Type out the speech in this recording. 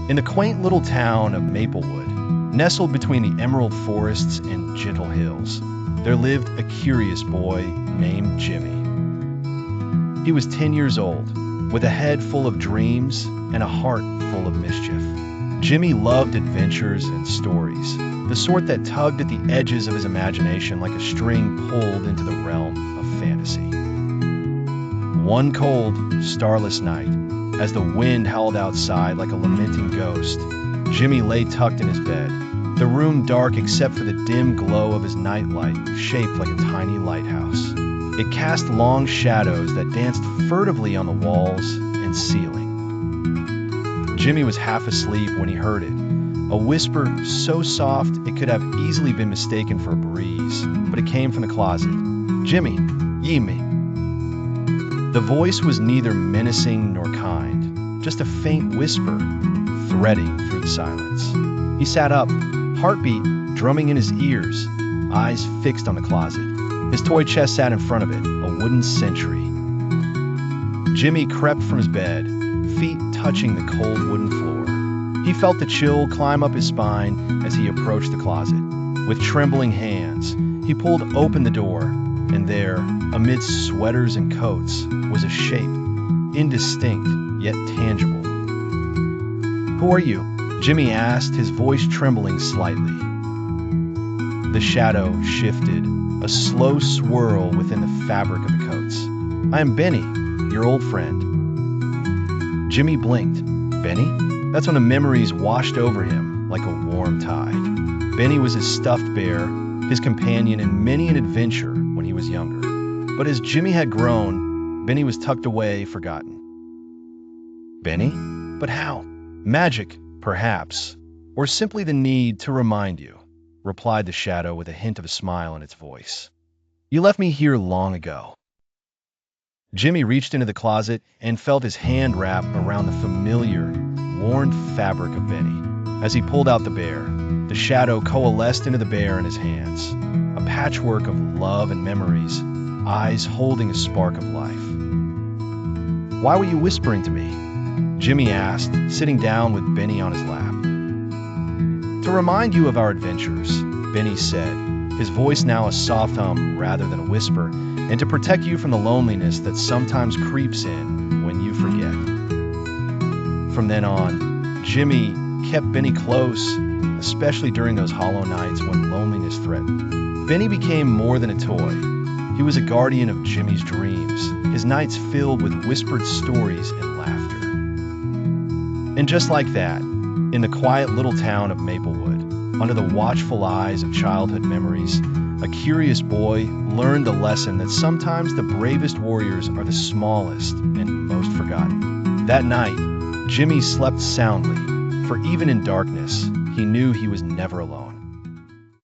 In the quaint little town of Maplewood, nestled between the emerald forests and gentle hills, there lived a curious boy named Jimmy. He was 10 years old, with a head full of dreams and a heart full of mischief. Jimmy loved adventures and stories, the sort that tugged at the edges of his imagination like a string pulled into the realm of fantasy. One cold, starless night, as the wind howled outside like a lamenting ghost, Jimmy lay tucked in his bed, the room dark except for the dim glow of his nightlight shaped like a tiny lighthouse. It cast long shadows that danced furtively on the walls and ceiling. Jimmy was half asleep when he heard it, a whisper so soft it could have easily been mistaken for a breeze, but it came from the closet. "Jimmy, ye me." The voice was neither menacing nor kind, just a faint whisper threading through the silence. He sat up, heartbeat drumming in his ears, eyes fixed on the closet. His toy chest sat in front of it, a wooden sentry. Jimmy crept from his bed, feet touching the cold wooden floor. He felt the chill climb up his spine as he approached the closet. With trembling hands, he pulled open the door, and there, amidst sweaters and coats, was a shape, indistinct yet tangible. "Who are you?" Jimmy asked, his voice trembling slightly. The shadow shifted, a slow swirl within the fabric of the coats. "I am Benny, your old friend." Jimmy blinked. Benny? That's when the memories washed over him like a warm tide. Benny was his stuffed bear, his companion in many an adventure when he was younger. But as Jimmy had grown, Benny was tucked away, forgotten. Benny? But how? Magic, perhaps, or simply the need to remind you, replied the shadow with a hint of a smile in its voice. "You left me here long ago." Jimmy reached into the closet and felt his hand wrap around the familiar, worn fabric of Benny. As he pulled out the bear, the shadow coalesced into the bear in his hands, a patchwork of love and memories, eyes holding a spark of life. "Why were you whispering to me?" Jimmy asked, sitting down with Benny on his lap. "To remind you of our adventures," Benny said, his voice now a soft hum rather than a whisper, "and to protect you from the loneliness that sometimes creeps in when you forget." From then on, Jimmy kept Benny close, especially during those hollow nights when loneliness threatened. Benny became more than a toy. He was a guardian of Jimmy's dreams, his nights filled with whispered stories and laughter. And just like that, in the quiet little town of Maplewood, under the watchful eyes of childhood memories, a curious boy learned the lesson that sometimes the bravest warriors are the smallest and most forgotten. That night, Jimmy slept soundly, for even in darkness, he knew he was never alone.